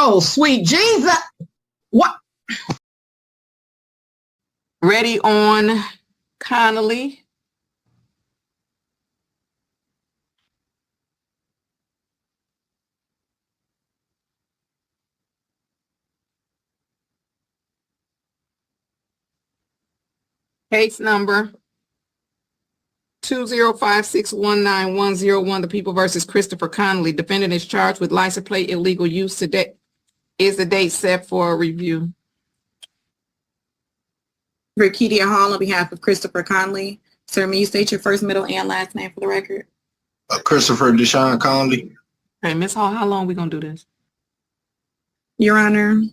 Oh, sweet Jesus. What? Ready on Connolly. Case number 205619101, the People versus Christopher Connolly. Defendant is charged with license plate illegal use. Today is the date set for a review. Rakedia Hall on behalf of Christopher Connolly. Sir, may you state your first, middle, and last name for the record? Christopher Deshaun Connolly. Okay, Ms. Hall, how long are we gonna do this? Your Honor,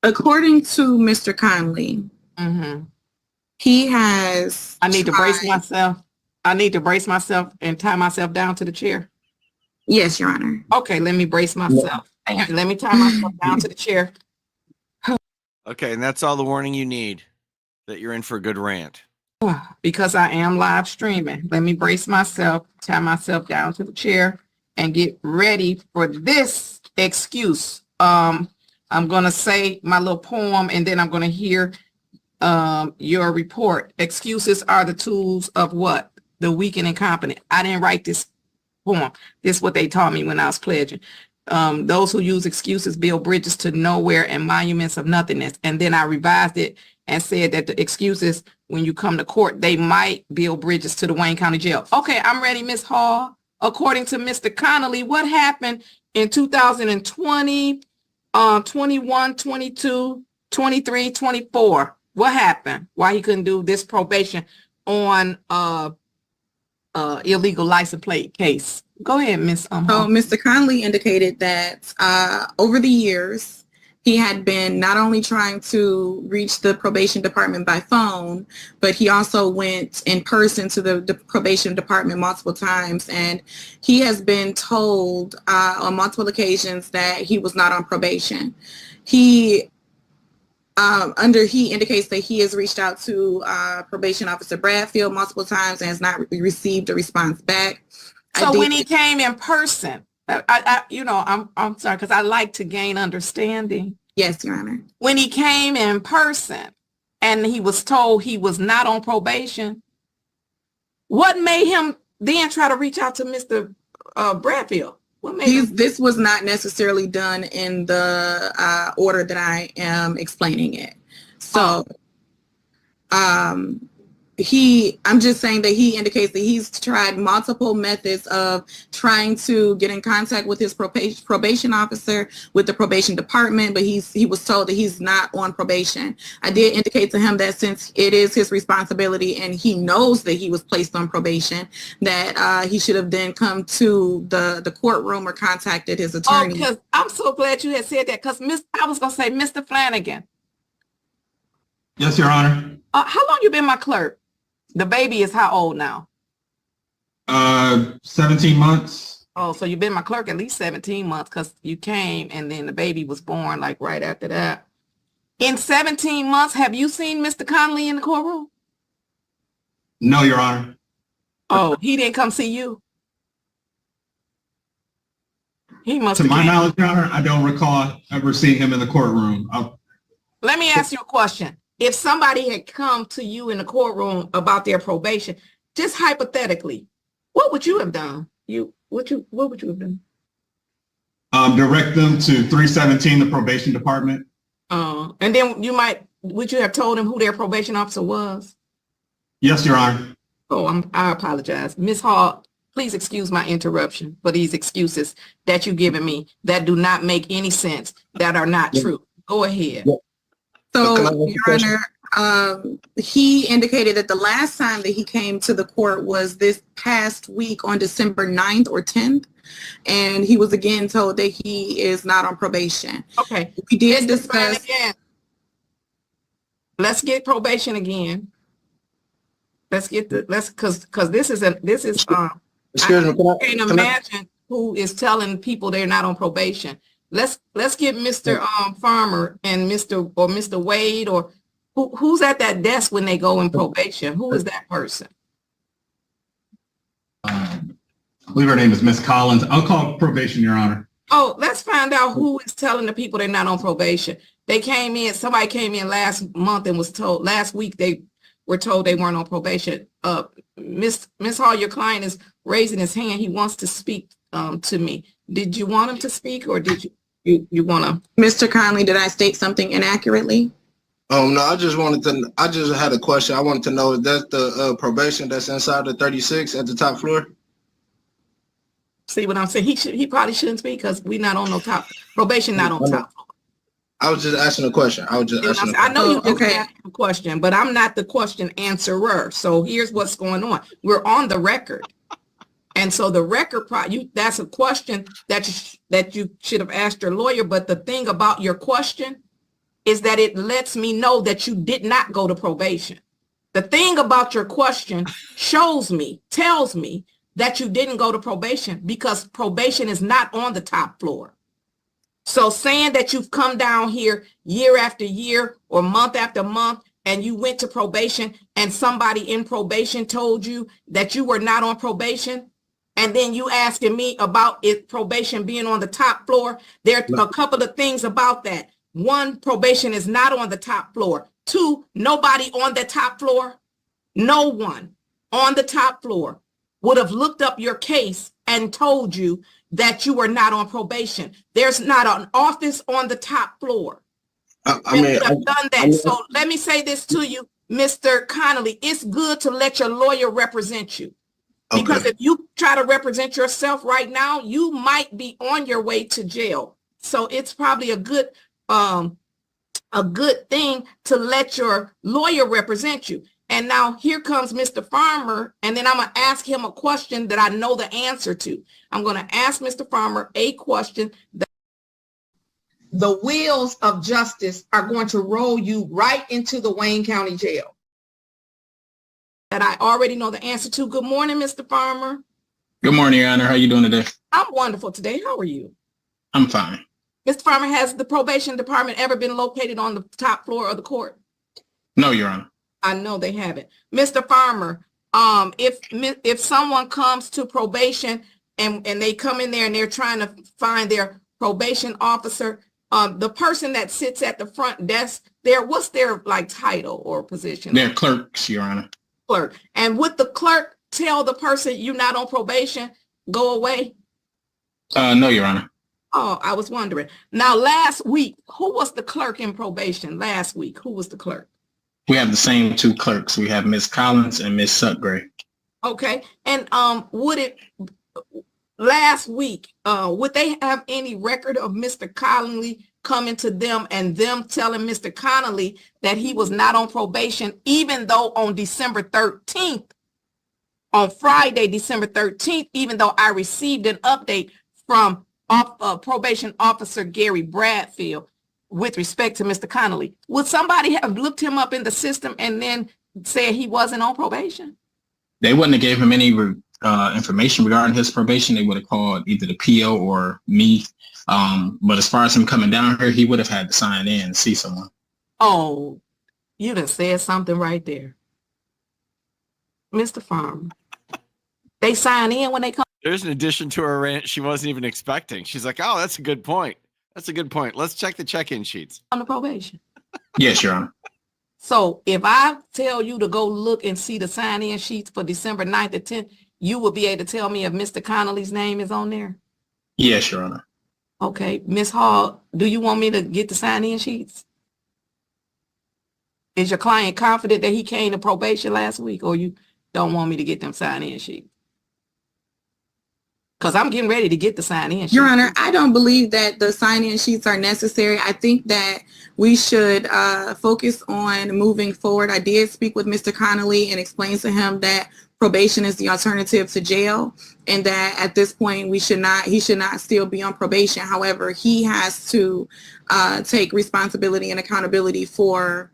according to Mr. Connolly, he has I need to brace myself. I need to brace myself and tie myself down to the chair. Yes, Your Honor. Okay, let me brace myself. Let me tie myself down to the chair. Okay, and that's all the warning you need, that you're in for a good rant. Because I am live streaming. Let me brace myself, tie myself down to the chair, and get ready for this excuse. I'm gonna say my little poem, and then I'm gonna hear your report. Excuses are the tools of what? The weak and incompetent. I didn't write this poem. This is what they taught me when I was pledging. Those who use excuses build bridges to nowhere and monuments of nothingness. And then I revised it and said that the excuses, when you come to court, they might build bridges to the Wayne County Jail. Okay, I'm ready, Ms. Hall. According to Mr. Connolly, what happened in 2020, 21, 22, 23, 24? What happened? Why he couldn't do this probation on illegal license plate case? Go ahead, Ms. So Mr. Connolly indicated that over the years, he had been not only trying to reach the probation department by phone, but he also went in person to the probation department multiple times. And he has been told on multiple occasions that he was not on probation. He indicates that he has reached out to probation officer Bradfield multiple times and has not received a response back. So when he came in person, I'm sorry, because I like to gain understanding. Yes, Your Honor. When he came in person and he was told he was not on probation, what made him then try to reach out to Mr. Bradfield? What made this was not necessarily done in the order that I am explaining it. So I'm just saying that he indicates that he's tried multiple methods of trying to get in contact with his probation officer, with the probation department, but he was told that he's not on probation. I did indicate to him that since it is his responsibility and he knows that he was placed on probation, that he should have then come to the courtroom or contacted his attorney. Oh, because I'm so glad you had said that, because I was going to say, Mr. Flanagan. Yes, Your Honor. How long you been my clerk? The baby is how old now? 17 months. Oh, so you've been my clerk at least 17 months, because you came and then the baby was born like right after that. In 17 months, have you seen Mr. Connolly in the courtroom? No, Your Honor. Oh, he didn't come see you? He must. To my knowledge, Your Honor, I don't recall ever seeing him in the courtroom. Let me ask you a question. If somebody had come to you in the courtroom about their probation, just hypothetically, what would you have done? What would you have done? Direct them to 317, the probation department. And then would you have told them who their probation officer was? Yes, Your Honor. Oh, I apologize. Ms. Hall, please excuse my interruption for these excuses that you've given me that do not make any sense, that are not true. Go ahead. Yeah. So, Your Honor, he indicated that the last time that he came to the court was this past week on December 9th or 10th, and he was again told that he is not on probation. Okay. We did discuss. Let's get probation again. Because this is Excuse me, I can't imagine who is telling people they're not on probation. Let's get Mr. Farmer and Mr. Wade, or who's at that desk when they go in probation. Who is that person? I believe her name is Miss Collins. I'll call probation, Your Honor. Oh, let's find out who is telling the people they're not on probation. Somebody came in last month and was told, last week they were told they weren't on probation. Miss Hall, your client is raising his hand. He wants to speak to me. Did you want him to speak, or did you want to? Mr. Conley, did I state something inaccurately? No, I just had a question. I wanted to know, is that the probation that's inside the 36 at the top floor? See what I'm saying? He probably shouldn't speak because we're not on no top probation, not on top. I was just asking a question. I know you just okay. asked a question, but I'm not the question answerer. So here's what's going on. We're on the record. And so the record, that's a question that you should have asked your lawyer. But the thing about your question is that it lets me know that you did not go to probation. The thing about your question tells me that you didn't go to probation, because probation is not on the top floor. So saying that you've come down here year after year or month after month and you went to probation and somebody in probation told you that you were not on probation, and then you asking me about probation being on the top floor, there are a couple of things about that. One, probation is not on the top floor. Two, nobody on the top floor, no one on the top floor would have looked up your case and told you that you were not on probation. There's not an office on the top floor. I've done that. So let me say this to you, Mr. Connolly. It's good to let your lawyer represent you. Because if you try to represent yourself right now, you might be on your way to jail. So it's probably a good thing to let your lawyer represent you. And now here comes Mr. Farmer, and then I'm going to ask him a question that I know the answer to. I'm going to ask Mr. Farmer a question that The wheels of justice are going to roll you right into the Wayne County Jail. I already know the answer to. Good morning, Mr. Farmer. Good morning, Your Honor. How are you doing today? I'm wonderful today. How are you? I'm fine. Mr. Farmer, has the probation department ever been located on the top floor of the court? No, Your Honor. I know they haven't. Mr. Farmer, if someone comes to probation and they come in there and they're trying to find their probation officer, the person that sits at the front desk there, what's their title or position? They're clerks, Your Honor. Clerk. And would the clerk tell the person you're not on probation, go away? No, Your Honor. Oh, I was wondering. Now, last week, who was the clerk in probation? Last week, who was the clerk? We have the same two clerks. We have Ms. Collins and Ms. Sutgray. Okay. And last week, would they have any record of Mr. Connolly coming to them and them telling Mr. Connolly that he was not on probation, even though on December 13th, on Friday, December 13th, even though I received an update from probation officer Gary Bradfield with respect to Mr. Connolly, would somebody have looked him up in the system and then said he wasn't on probation? They wouldn't have gave him any information regarding his probation. They would have called either the PO or me. But as far as him coming down here, he would have had to sign in and see someone. Oh, you done said something right there. Mr. Farmer, they sign in when they come. There's an addition to her rant she wasn't even expecting. She's like, oh, that's a good point. That's a good point. Let's check the check-in sheets. On the probation. Yes, Your Honor. So if I tell you to go look and see the sign-in sheets for December 9th and 10th, you will be able to tell me if Mr. Connolly's name is on there? Yes, Your Honor. Okay. Ms. Hall, do you want me to get the sign-in sheets? Is your client confident that he came to probation last week, or you don't want me to get them sign-in sheets? Because I'm getting ready to get the sign-in sheets. Your Honor, I don't believe that the sign-in sheets are necessary. I think that we should focus on moving forward. I did speak with Mr. Connolly and explain to him that probation is the alternative to jail, and that at this point he should not still be on probation. However, he has to take responsibility and accountability for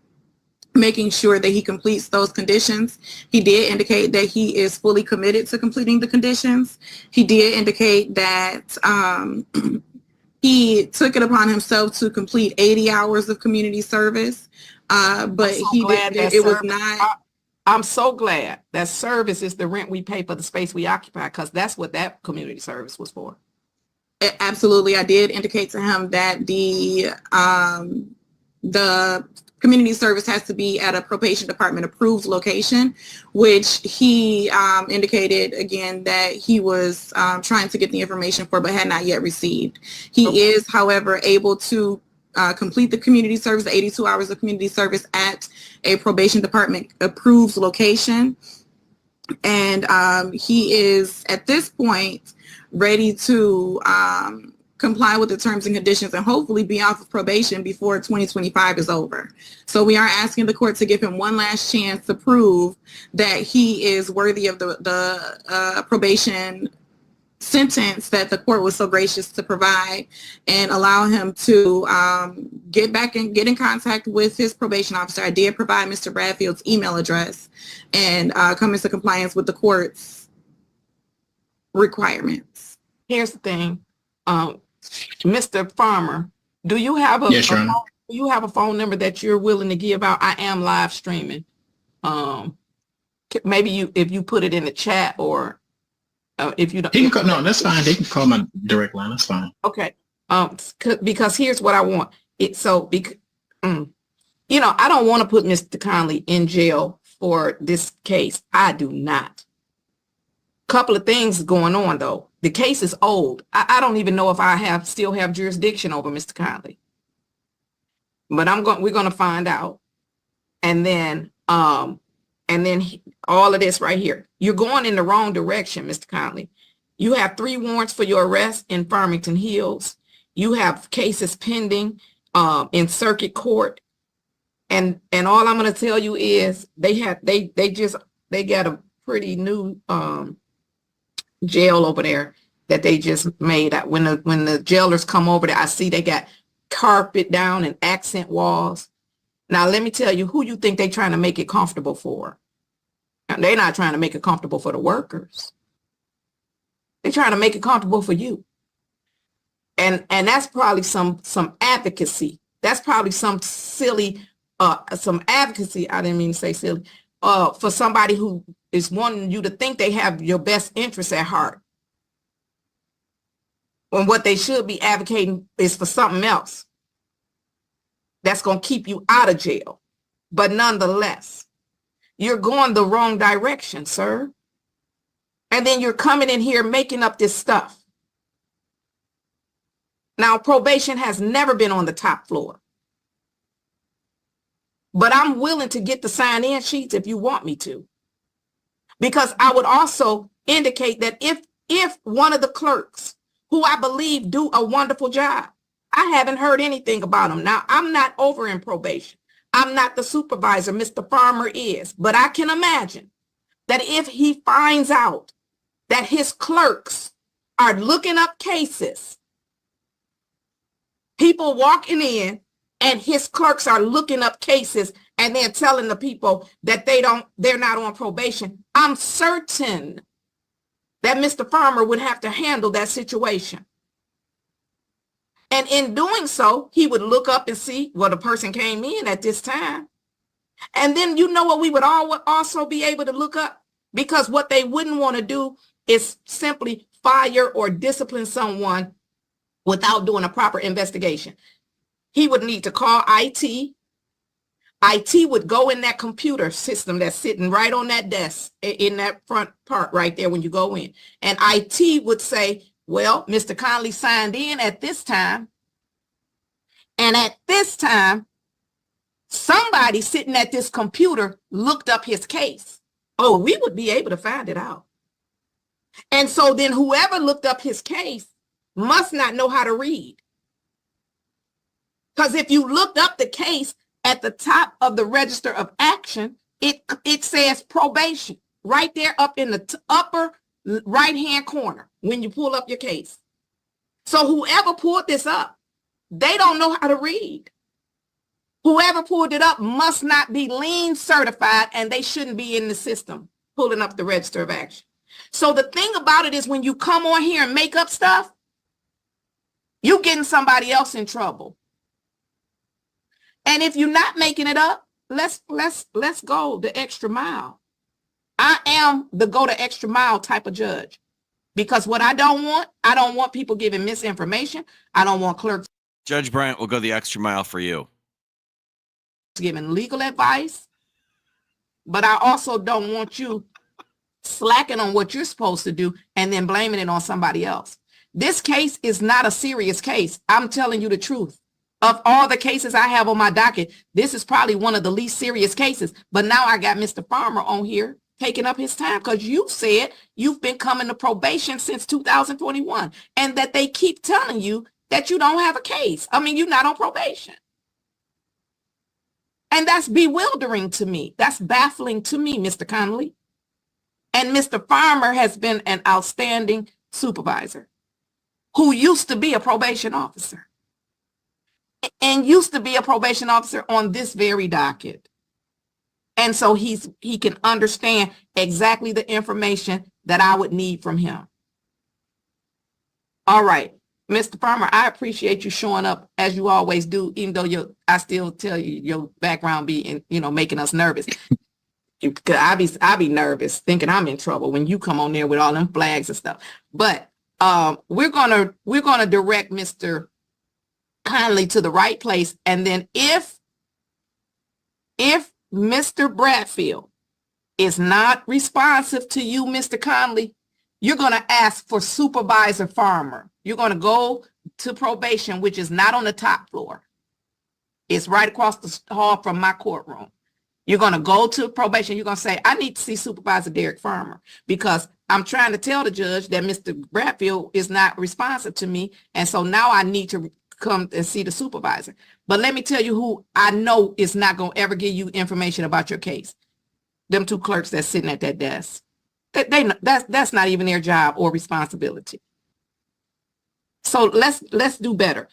making sure that he completes those conditions. He did indicate that he is fully committed to completing the conditions. He did indicate that he took it upon himself to complete 80 hours of community service, but I'm so glad that service is the rent we pay for the space we occupy, because that's what that community service was for. Absolutely. I did indicate to him that the community service has to be at a probation department approved location, which he indicated again that he was trying to get the information for, but had not yet received. He is, however, able to complete the community service, the 82 hours of community service at a probation department approved location. And he is at this point ready to comply with the terms and conditions and hopefully be off of probation before 2025 is over. So we are asking the court to give him one last chance to prove that he is worthy of the probation sentence that the court was so gracious to provide, and allow him to get in contact with his probation officer. I did provide Mr. Bradfield's email address and come into compliance with the court's requirements. Here's the thing, Mr. Farmer, do you have Yes, Your Honor. do you have a phone number that you're willing to give out? I am live streaming. Maybe if you put it in the chat, or if you don't. He can call, no, that's fine. They can call my direct line. That's fine. Okay. Because here's what I want. I don't want to put Mr. Conley in jail for this case. I do not. Couple of things going on though. The case is old. I don't even know if I still have jurisdiction over Mr. Conley. But we're going to find out. And then all of this right here. You're going in the wrong direction, Mr. Conley. You have 3 warrants for your arrest in Farmington Hills. You have cases pending in circuit court. And all I'm going to tell you is they got a pretty new jail over there that they just made. When the jailers come over there, I see they got carpet down and accent walls. Now, let me tell you, who you think they're trying to make it comfortable for? And they're not trying to make it comfortable for the workers. They're trying to make it comfortable for you. And that's probably some advocacy. That's probably some silly, some advocacy, I didn't mean to say silly, for somebody who is wanting you to think they have your best interests at heart. When what they should be advocating is for something else that's going to keep you out of jail. But nonetheless, you're going the wrong direction, sir. And then you're coming in here making up this stuff. Now, probation has never been on the top floor. But I'm willing to get the sign-in sheets if you want me to. Because I would also indicate that if one of the clerks, who I believe do a wonderful job, I haven't heard anything about them. Now, I'm not over in probation. I'm not the supervisor. Mr. Farmer is. But I can imagine that if he finds out that his clerks are looking up cases, people walking in and his clerks are looking up cases and they're telling the people that they're not on probation, I'm certain that Mr. Farmer would have to handle that situation. And in doing so, he would look up and see, well, the person came in at this time. And then you know what we would also be able to look up? Because what they wouldn't want to do is simply fire or discipline someone without doing a proper investigation. He would need to call IT. IT would go in that computer system that's sitting right on that desk in that front part right there when you go in. And IT would say, well, Mr. Conley signed in at this time. And at this time, somebody sitting at this computer looked up his case. Oh, we would be able to find it out. And so then whoever looked up his case must not know how to read. Because if you looked up the case at the top of the register of action, it says probation right there up in the upper right-hand corner when you pull up your case. So whoever pulled this up, they don't know how to read. Whoever pulled it up must not be lien certified, and they shouldn't be in the system pulling up the register of action. So the thing about it is when you come on here and make up stuff, you're getting somebody else in trouble. And if you're not making it up, let's go the extra mile. I am the go the extra mile type of judge. Because what I don't want people giving misinformation. I don't want clerks Judge Bryant will go the extra mile for you. giving legal advice. But I also don't want you slacking on what you're supposed to do and then blaming it on somebody else. This case is not a serious case. I'm telling you the truth. Of all the cases I have on my docket, this is probably one of the least serious cases. But now I got Mr. Farmer on here taking up his time because you said you've been coming to probation since 2021 and that they keep telling you that you don't have a case. I mean, you're not on probation. And that's bewildering to me. That's baffling to me, Mr. Connolly. And Mr. Farmer has been an outstanding supervisor who used to be a probation officer and used to be a probation officer on this very docket. And so he can understand exactly the information that I would need from him. All right, Mr. Farmer, I appreciate you showing up as you always do, even though I still tell you your background be making us nervous. I be nervous thinking I'm in trouble when you come on there with all them flags and stuff. But we're gonna direct Mr. Connolly to the right place, and then if Mr. Bradfield is not responsive to you, Mr. Connolly, you're gonna ask for Supervisor Farmer. You're gonna go to probation, which is not on the top floor. It's right across the hall from my courtroom. You're going to go to probation. You're going to say, I need to see Supervisor Derek Farmer because I'm trying to tell the judge that Mr. Bradfield is not responsive to me. And so now I need to come and see the supervisor. But let me tell you who I know is not going to ever give you information about your case. Them two clerks that's sitting at that desk. That's not even their job or responsibility. So let's do better.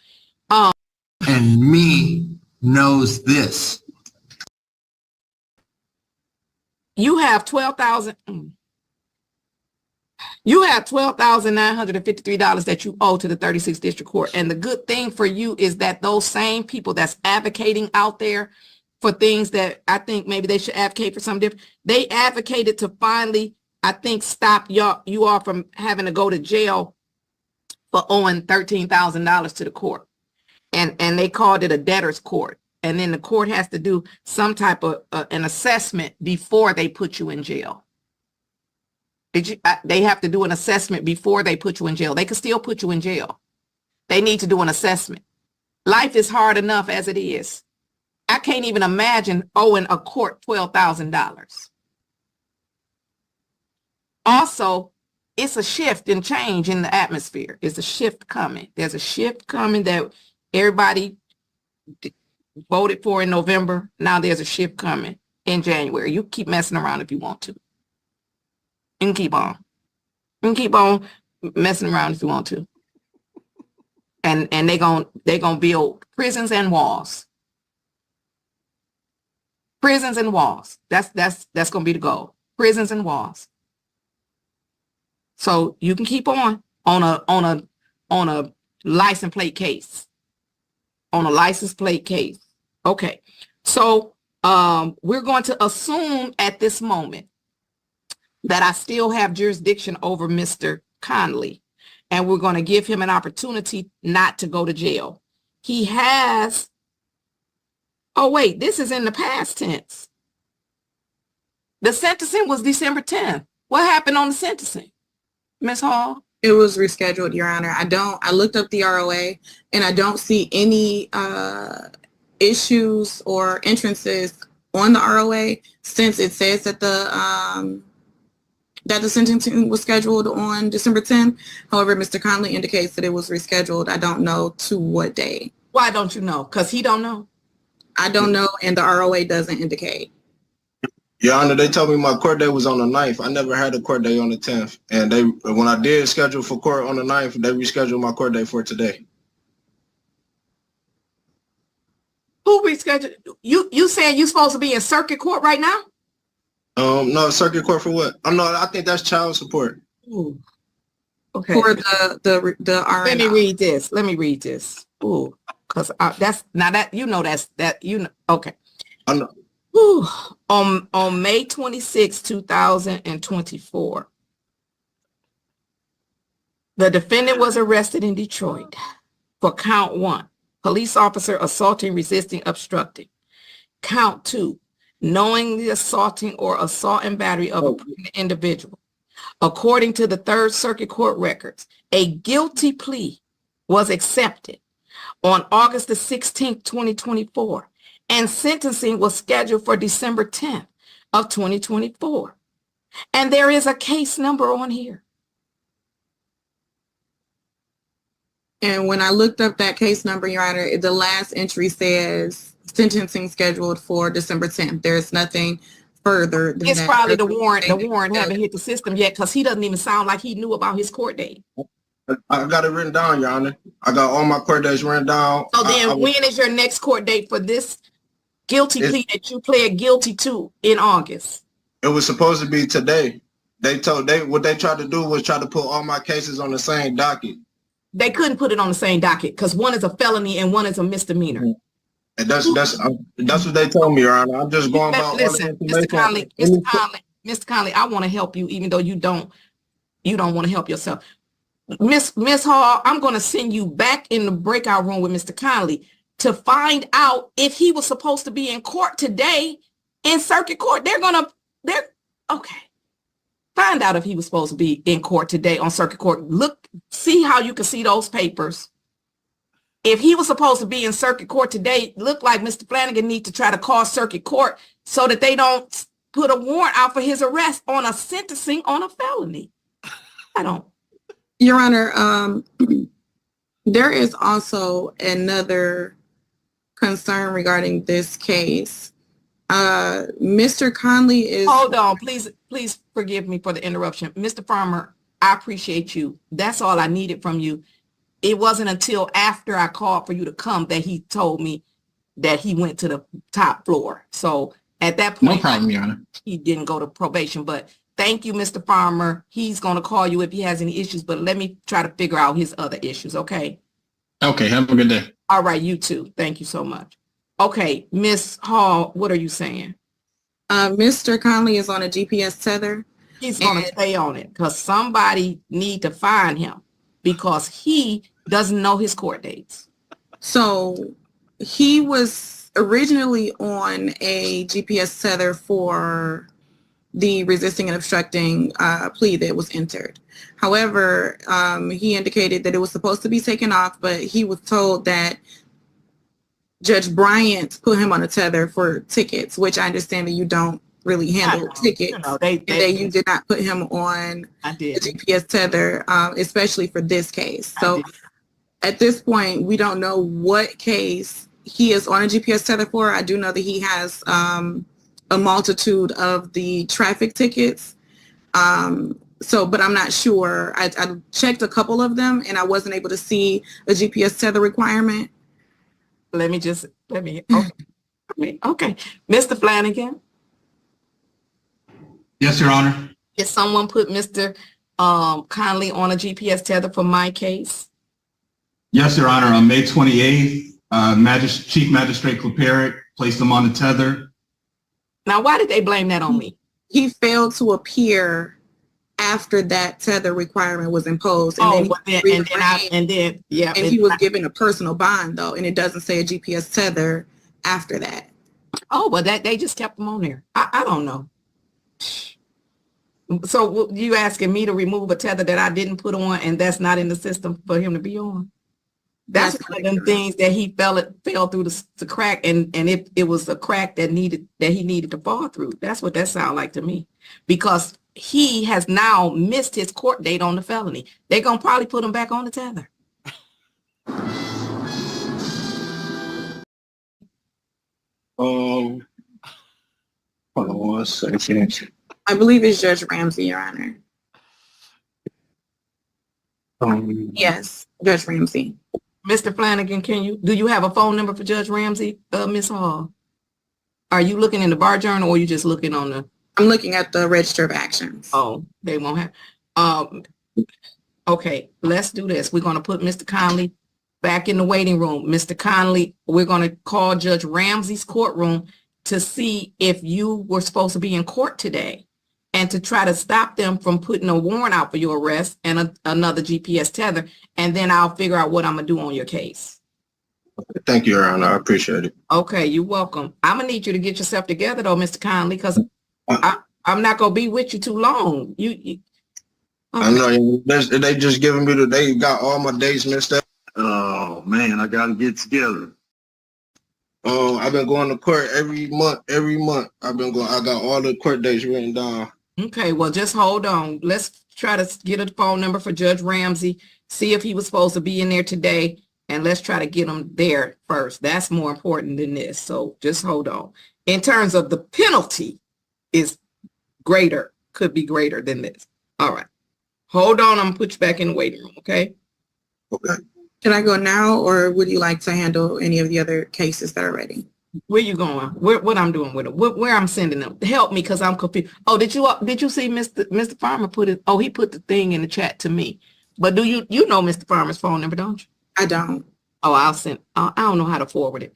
And me knows this. You have $12,953 that you owe to the 36th District Court. And the good thing for you is that those same people that's advocating out there for things that I think maybe they should advocate for something different, they advocated to finally, I think, stop you all from having to go to jail for owing $13,000 to the court. And they called it a debtor's court. And then the court has to do some type of an assessment before they put you in jail. They have to do an assessment before they put you in jail. They can still put you in jail. They need to do an assessment. Life is hard enough as it is. I can't even imagine owing a court $12,000. Also, it's a shift and change in the atmosphere. It's a shift coming. There's a shift coming that everybody voted for in November. Now there's a shift coming in January. You keep messing around if you want to. You can keep on. You can keep on messing around if you want to. And they're gonna build prisons and walls. Prisons and walls. That's gonna be the goal. Prisons and walls. So you can keep on a license plate case. On a license plate case. Okay. So we're going to assume at this moment that I still have jurisdiction over Mr. Connolly, and we're going to give him an opportunity not to go to jail. He has, oh wait, this is in the past tense. The sentencing was December 10th. What happened on the sentencing, Ms. Hall? It was rescheduled, Your Honor. I looked up the ROA and I don't see any issues or entrances on the ROA since it says that the sentencing was scheduled on December 10th. However, Mr. Connolly indicates that it was rescheduled. I don't know to what day. Why don't you know? Because he don't know? I don't know, and the ROA doesn't indicate. Your Honor, they told me my court date was on the 9th. I never had a court date on the 10th. And when I did schedule for court on the 9th, they rescheduled my court date for today. Who rescheduled? You saying you supposed to be in circuit court right now? No, circuit court for what? I think that's child support. Ooh. Okay. For the R. Let me read this. Ooh, because that's now that okay. I know. Whew. On May 26, 2024, The defendant was arrested in Detroit for count 1, police officer assaulting, resisting, obstructing. Count 2, knowingly assaulting or assault and battery of a pregnant individual. According to the Third Circuit Court records, a guilty plea was accepted on August the 16th, 2024, and sentencing was scheduled for December 10th of 2024. And there is a case number on here. And when I looked up that case number, Your Honor, the last entry says sentencing scheduled for December 10th. There's nothing further than It's that. probably the warrant haven't hit the system yet because he doesn't even sound like he knew about his court date. I got it written down, Your Honor. I got all my court dates written down. So then when is your next court date for this guilty plea that you pled guilty to in August? It was supposed to be today. What they tried to do was try to put all my cases on the same docket. They couldn't put it on the same docket because one is a felony and one is a misdemeanor. And that's what they told me, Your Honor. I'm just going about Listen, Mr. Conley, I want to help you even though you don't want to help yourself. Miss Hall, I'm going to send you back in the breakout room with Mr. Conley to find out if he was supposed to be in court today in circuit court. Okay. Find out if he was supposed to be in court today on circuit court. Look, see how you can see those papers. If he was supposed to be in circuit court today, look like Mr. Flanagan needs to try to call circuit court so that they don't put a warrant out for his arrest on a sentencing on a felony. Your Honor, there is also another concern regarding this case. Mr. Conley is... Hold on, please forgive me for the interruption. Mr. Farmer, I appreciate you. That's all I needed from you. It wasn't until after I called for you to come that he told me that he went to the top floor. So at that point, No problem, Your Honor. he didn't go to probation, but thank you, Mr. Farmer. He's going to call you if he has any issues, but let me try to figure out his other issues, okay? Okay, have a good day. All right, you too. Thank you so much. Okay, Miss Hall, what are you saying? Mr. Conley is on a GPS tether. He's going to stay on it because somebody need to find him because he doesn't know his court dates. So he was originally on a GPS tether for the resisting and obstructing plea that was entered. However, he indicated that it was supposed to be taken off, but he was told that Judge Bryant put him on a tether for tickets, which I understand that you don't really handle tickets. You did not put him on the GPS tether, especially for this case. So at this point, we don't know what case he is on a GPS tether for. I do know that he has a multitude of the traffic tickets. But I'm not sure. I checked a couple of them and I wasn't able to see a GPS tether requirement. Okay. Mr. Flanagan? Yes, Your Honor. Did someone put Mr. Conley on a GPS tether for my case? Yes, Your Honor. On May 28th, Chief Magistrate Kleperic placed him on the tether. Now, why did they blame that on me? He failed to appear after that tether requirement was imposed. And he was given a personal bond though, and it doesn't say a GPS tether after that. Oh, but they just kept him on there. I don't know. So you asking me to remove a tether that I didn't put on and that's not in the system for him to be on? That's one of them things that he fell through the crack, and it was a crack that he needed to fall through. That's what that sounds like to me, because he has now missed his court date on the felony. They're gonna probably put him back on the tether. Hold on 1 second. I believe it's Judge Ramsey, Your Honor. Yes, Judge Ramsey. Mr. Flanagan, do you have a phone number for Judge Ramsey, Ms. Hall? Are you looking in the bar journal or are you just looking on the? I'm looking at the Register of Actions. Oh, they won't have. Okay, let's do this. We're going to put Mr. Conley back in the waiting room. Mr. Conley, we're going to call Judge Ramsey's courtroom to see if you were supposed to be in court today. and to try to stop them from putting a warrant out for your arrest and another GPS tether, and then I'll figure out what I'm gonna do on your case. Thank you, Your Honor. I appreciate it. Okay, you're welcome. I'm gonna need you to get yourself together though, Mr. Conley, because I'm not gonna be with you too long. I know they just giving me they got all my dates messed up. Oh, man, I gotta get together. I've been going to court every month. I got all the court dates written down. Okay, well, just hold on. Let's try to get a phone number for Judge Ramsey, see if he was supposed to be in there today, and let's try to get him there first. That's more important than this, so just hold on. In terms of the penalty is greater, could be greater than this. All right. Hold on, I'm gonna put you back in the waiting room, okay? Okay. Can I go now, or would you like to handle any of the other cases that are ready? Where you going? What I'm doing with it? Where I'm sending them? Help me, because I'm confused. Oh, did you see Mr. Farmer put it? Oh, he put the thing in the chat to me. But do you know Mr. Farmer's phone number, don't you? I don't. Oh, I'll send. I don't know how to forward it.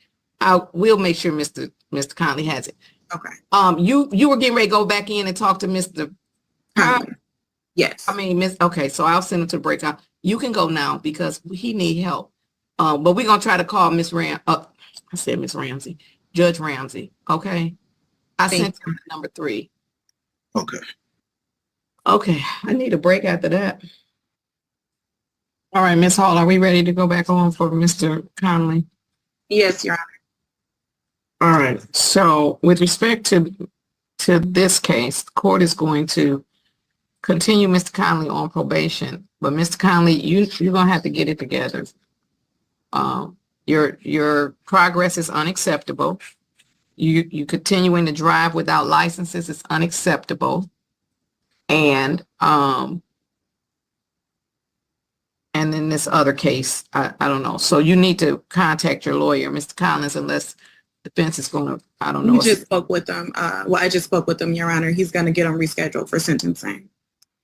We'll make sure Mr. Conley has it. Okay. You were getting ready to go back in and talk to Mr. Conley. Yes. Okay, so I'll send him to the breakout. You can go now because he need help. But we're gonna try to call Miss Ramsey, Judge Ramsey. Okay. I sent him number 3. Okay. Okay, I need a break after that. All right, Miss Hall, are we ready to go back on for Mr. Conley? Yes, Your Honor. All right, so with respect to this case, the court is going to continue Mr. Conley on probation, but Mr. Conley, you're gonna have to get it together. Your progress is unacceptable. You continuing to drive without licenses is unacceptable. And then this other case, I don't know. So you need to contact your lawyer, Mr. Collins, unless defense is going to, I don't know. We just spoke with them. I just spoke with him, Your Honor. He's going to get him rescheduled for sentencing.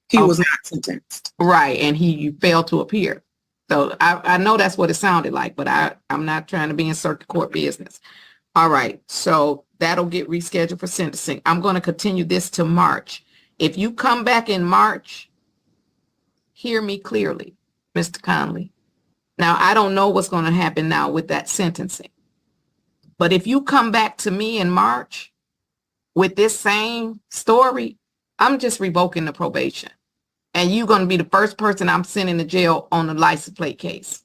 He was not sentenced. Right, and you failed to appear. So I know that's what it sounded like, but I'm not trying to be in circuit court business. All right, so that'll get rescheduled for sentencing. I'm going to continue this to March. If you come back in March, hear me clearly, Mr. Conley. Now, I don't know what's going to happen now with that sentencing. But if you come back to me in March with this same story, I'm just revoking the probation. And you're going to be the first person I'm sending to jail on the license plate case.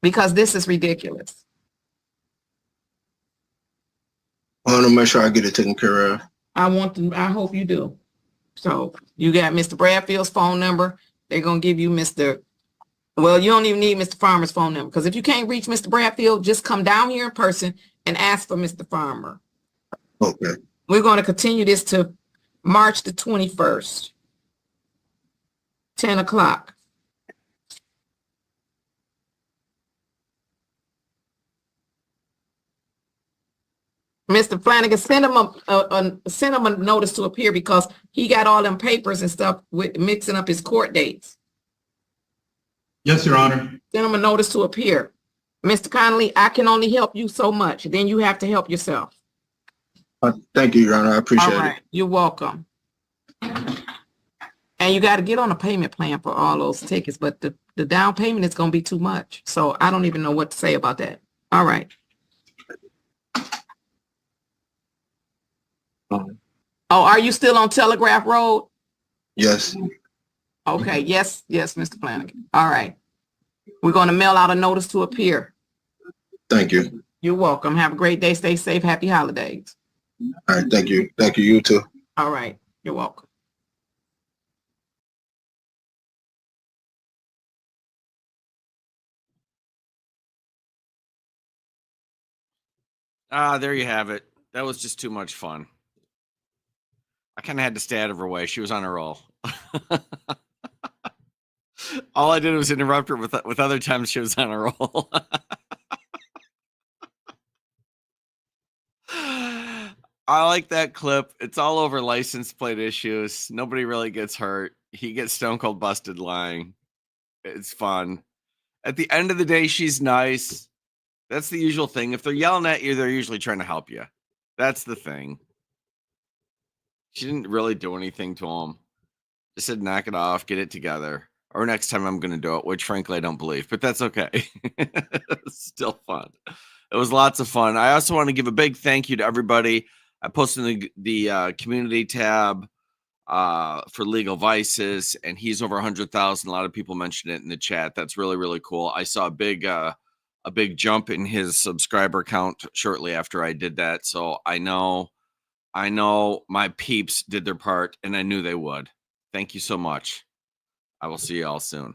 Because this is ridiculous. I want to make sure I get it taken care of. I hope you do. So you got Mr. Bradfield's phone number. They're going to give you well, you don't even need Mr. Farmer's phone number, because if you can't reach Mr. Bradfield, just come down here in person and ask for Mr. Farmer. Okay. We're going to continue this to March the 21st, 10 o'clock. Mr. Flanagan, send him a notice to appear, because he got all them papers and stuff with mixing up his court dates. Yes, Your Honor. Send him a notice to appear. Mr. Conley, I can only help you so much. Then you have to help yourself. Thank you, Your Honor. I appreciate All right. it. You're welcome. And you got to get on a payment plan for all those tickets, but the down payment is going to be too much. So I don't even know what to say about that. All right. Oh, are you still on Telegraph Road? Yes. Okay. Yes, Mr. Flanagan. All right. We're going to mail out a notice to appear. Thank you. You're welcome. Have a great day. Stay safe. Happy holidays. All right. Thank you. Thank you. You too. All right. You're welcome. There you have it. That was just too much fun. I kind of had to stay out of her way. She was on a roll. All I did was interrupt her with other times she was on a roll. I like that clip. It's all over license plate issues. Nobody really gets hurt. He gets stone cold busted lying. It's fun. At the end of the day, she's nice. That's the usual thing. If they're yelling at you, they're usually trying to help you. That's the thing. She didn't really do anything to him. Just said, knock it off, get it together. Or next time I'm going to do it, which frankly I don't believe, but that's okay. It's still fun. It was lots of fun. I also want to give a big thank you to everybody. I posted in the community tab for Legal Vices, and he's over 100,000. A lot of people mentioned it in the chat. That's really, really cool. I saw a big jump in his subscriber count shortly after I did that. So I know my peeps did their part, and I knew they would. Thank you so much. I will see you all soon.